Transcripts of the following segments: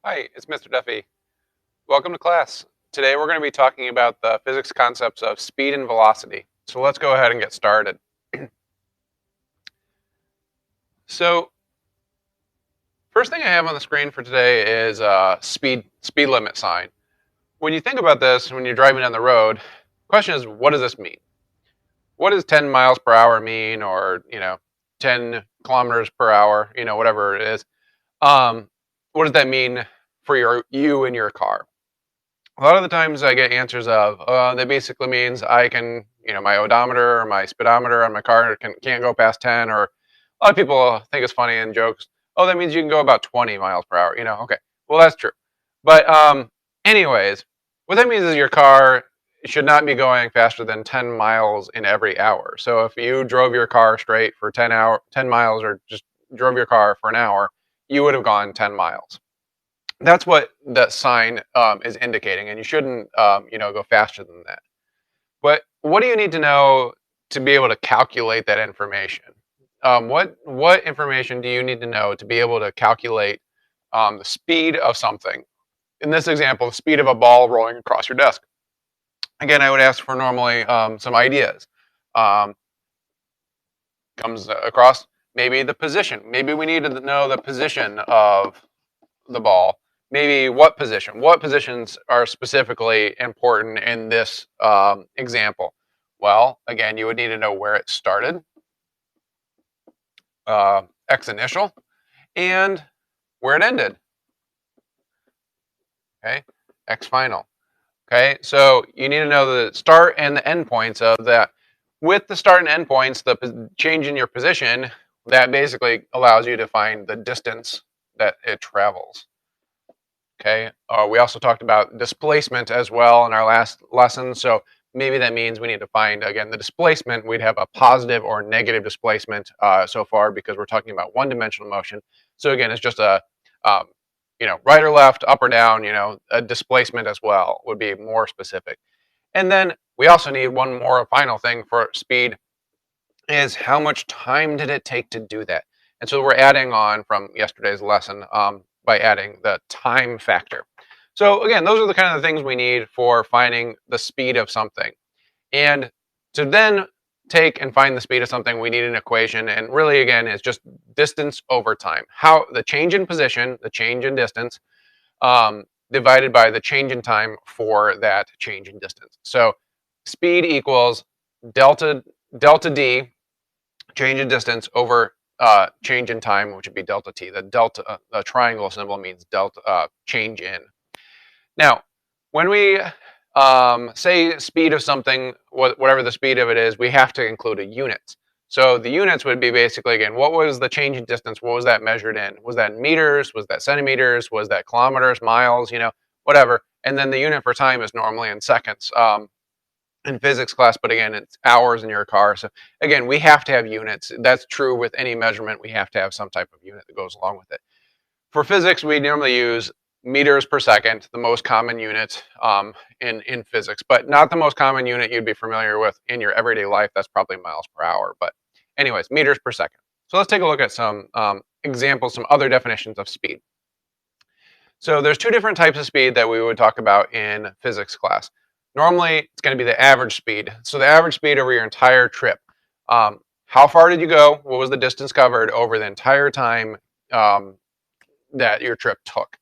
Hi, it's Mr. Duffy. Welcome to class. Today we're going to be talking about the physics concepts of speed and velocity. So let's go ahead and get started. So first thing I have on the screen for today is a speed limit sign. When you think about this, when you're driving down the road, the question is, what does this mean? What does 10 miles per hour mean, or 10 kilometers per hour, whatever it is? What does that mean for you and your car? A lot of the times I get answers of, that basically means I can, my odometer or my speedometer on my car can't go past 10, or a lot of people think it's funny in jokes. Oh, that means you can go about 20 miles per hour, okay. Well, that's true. But anyways, what that means is your car should not be going faster than 10 miles in every hour. So if you drove your car straight for 10 miles, or just drove your car for an hour, you would have gone 10 miles. That's what that sign is indicating, and you shouldn't, go faster than that. But what do you need to know to be able to calculate that information? What information do you need to know to be able to calculate the speed of something? In this example, the speed of a ball rolling across your desk. Again, I would ask for normally some ideas. Um, Comes across maybe the position. Maybe we need to know the position of the ball. Maybe what position? What positions are specifically important in this example? Well, again, you would need to know where it started, X initial, and where it ended. Okay, X final. Okay, so you need to know the start and the end points of that. With the start and end points, the change in your position, that basically allows you to find the distance that it travels. Okay, we also talked about displacement as well in our last lesson. So maybe that means we need to find, again, the displacement. We'd have a positive or negative displacement so far, because we're talking about one-dimensional motion. So again, it's just a, um, right or left, up or down, a displacement as well would be more specific. And then we also need one more final thing for speed, is how much time did it take to do that? And so we're adding on from yesterday's lesson by adding the time factor. So again, those are the kind of things we need for finding the speed of something. And to then take and find the speed of something, we need an equation. And really, again, it's just distance over time. How the change in position, the change in distance, divided by the change in time for that change in distance. So speed equals delta d, change in distance, over change in time, which would be delta t. The triangle symbol means delta, change in. Now, when we say speed of something, whatever the speed of it is, we have to include a units. So the units would be basically, again, what was the change in distance? What was that measured in? Was that in meters? Was that centimeters? Was that kilometers, miles, whatever. And then the unit for time is normally in seconds. In physics class, but again, it's hours in your car. So again, we have to have units. That's true with any measurement. We have to have some type of unit that goes along with it. For physics, we normally use meters per second, the most common unit in physics, but not the most common unit you'd be familiar with in your everyday life. That's probably miles per hour. But anyways, meters per second. So let's take a look at some examples, some other definitions of speed. So there's two different types of speed that we would talk about in physics class. Normally, it's going to be the average speed. So the average speed over your entire trip. How far did you go? What was the distance covered over the entire time that your trip took?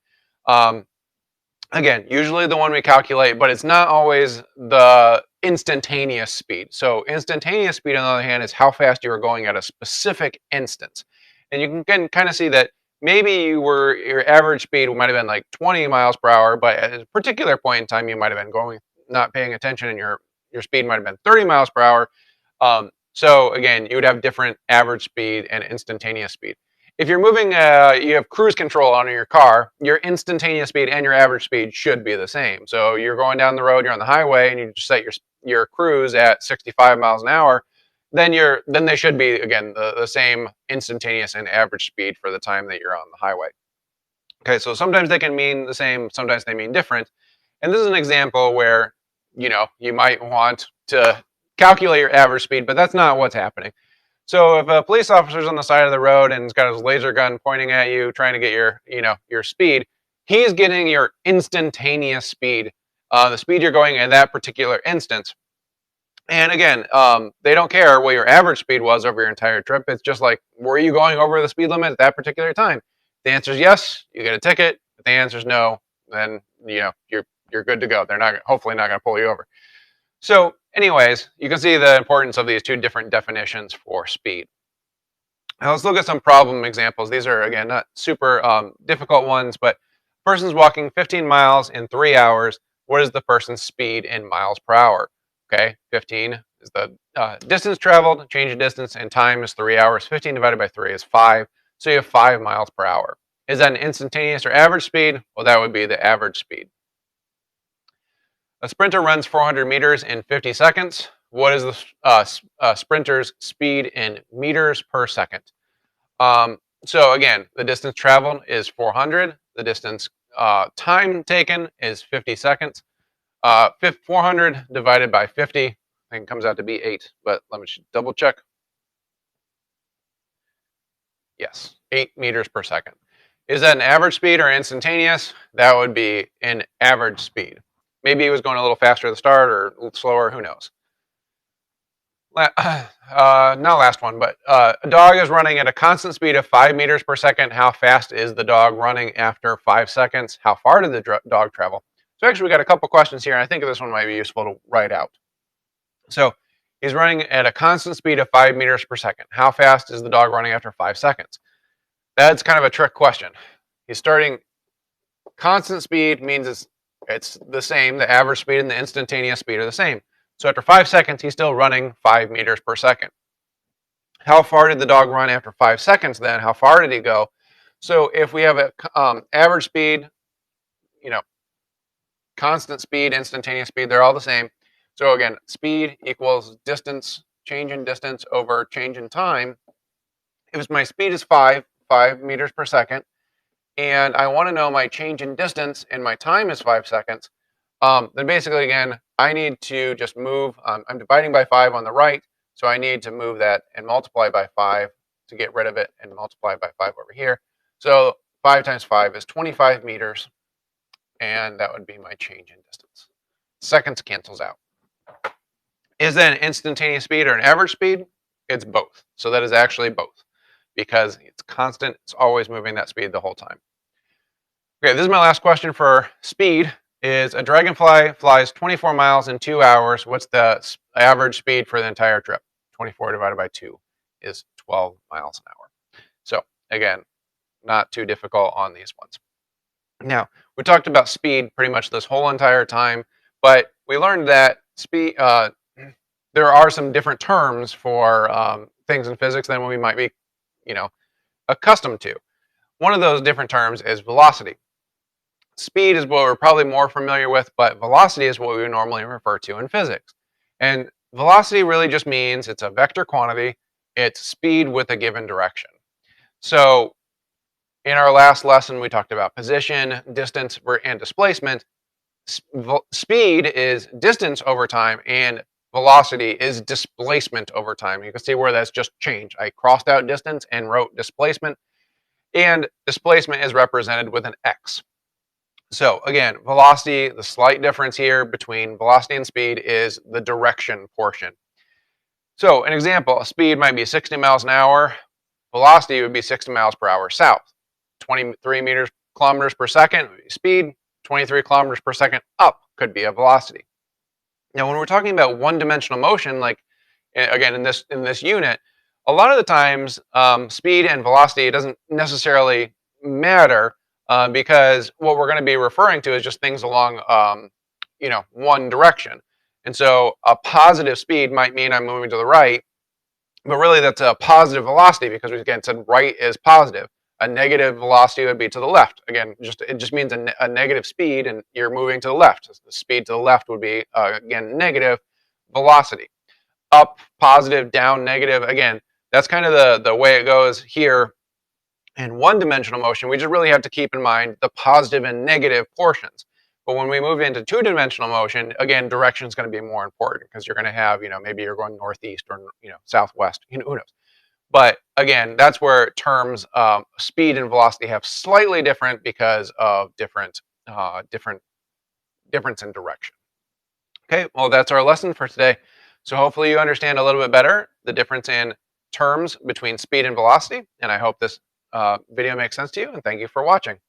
Again, usually the one we calculate, but it's not always the instantaneous speed. So instantaneous speed, on the other hand, is how fast you are going at a specific instance. And you can kind of see that maybe your average speed might have been like 20 miles per hour, but at a particular point in time, you might have been going, not paying attention, and your speed might have been 30 miles per hour. So again, you would have different average speed and instantaneous speed. If you're moving, you have cruise control on your car, your instantaneous speed and your average speed should be the same. So you're going down the road, you're on the highway, and you just set your cruise at 65 miles an hour, then they should be, again, the same instantaneous and average speed for the time that you're on the highway. Okay, so sometimes they can mean the same, sometimes they mean different. And this is an example where, you might want to calculate your average speed, but that's not what's happening. So if a police officer's on the side of the road and he's got his laser gun pointing at you, trying to get your speed, He's getting your instantaneous speed, the speed you're going in that particular instance. And again, they don't care what your average speed was over your entire trip. It's just like, were you going over the speed limit at that particular time? The answer is yes, you get a ticket. If the answer is no, then you're good to go. They're not hopefully not going to pull you over. So, anyways, you can see the importance of these two different definitions for speed. Now let's look at some problem examples. These are, again, not super difficult ones, but person's walking 15 miles in 3 hours. What is the person's speed in miles per hour? Okay, 15 is the distance traveled, change in distance, and time is 3 hours. 15 divided by 3 is 5, so you have 5 miles per hour. Is that an instantaneous or average speed? Well, that would be the average speed. A sprinter runs 400 meters in 50 seconds. What is the sprinter's speed in meters per second? So again, the distance traveled is 400. The distance time taken is 50 seconds. 400 divided by 50, I think it comes out to be 8, but let me double check. Yes, 8 meters per second. Is that an average speed or instantaneous? That would be an average speed. Maybe it was going a little faster at the start or a little slower, who knows. Not last one, but a dog is running at a constant speed of 5 meters per second. How fast is the dog running after 5 seconds? How far did the dog travel? So actually, we got a couple questions here, and I think this one might be useful to write out. So he's running at a constant speed of 5 meters per second. How fast is the dog running after 5 seconds? That's kind of a trick question. He's starting constant speed means it's the same. The average speed and the instantaneous speed are the same. So after 5 seconds, he's still running 5 meters per second. How far did the dog run after 5 seconds then? How far did he go? So if we have a average speed, constant speed, instantaneous speed, they're all the same. So again, speed equals distance, change in distance over change in time. If my speed is 5 meters per second, and I want to know my change in distance and my time is 5 seconds, then basically, again, I need to just move. I'm dividing by 5 on the right, so I need to move that and multiply by 5 to get rid of it and multiply by 5 over here. So 5 times 5 is 25 meters, and that would be my change in distance. Seconds cancels out. Is that an instantaneous speed or an average speed? It's both. So that is actually both because it's constant. It's always moving that speed the whole time. Okay, this is my last question for speed. Is a dragonfly flies 24 miles in 2 hours. What's the average speed for the entire trip? 24 divided by 2 is 12 miles an hour. So again, not too difficult on these ones. Now, we talked about speed pretty much this whole entire time, but we learned that speed, there are some different terms for things in physics than we might be, accustomed to. One of those different terms is velocity. Speed is what we're probably more familiar with, but velocity is what we normally refer to in physics. And velocity really just means it's a vector quantity. It's speed with a given direction. So in our last lesson, we talked about position, distance, and displacement. Speed is distance over time, and velocity is displacement over time. You can see where that's just changed. I crossed out distance and wrote displacement, and displacement is represented with an x. So again, velocity, the slight difference here between velocity and speed is the direction portion. So an example, a speed might be 60 miles an hour. Velocity would be 60 miles per hour south. 23 kilometers per second would be speed. 23 kilometers per second up could be a velocity. Now, when we're talking about one-dimensional motion, like again in this unit, a lot of the times speed and velocity doesn't necessarily matter because what we're going to be referring to is just things along one direction. And so a positive speed might mean I'm moving to the right, but really that's a positive velocity because we again said right is positive. A negative velocity would be to the left. Again, it just means a negative speed and you're moving to the left. The speed to the left would be, again, negative velocity. Up, positive, down, negative. Again, that's kind of the way it goes here. In one-dimensional motion, we just really have to keep in mind the positive and negative portions. But when we move into two-dimensional motion, again, direction is going to be more important because you're going to have, maybe you're going northeast or, southwest, who knows. But again, that's where terms speed and velocity have slightly different because of different difference in direction. Okay, well, that's our lesson for today. So hopefully you understand a little bit better the difference in terms between speed and velocity. And I hope this video makes sense to you. And thank you for watching.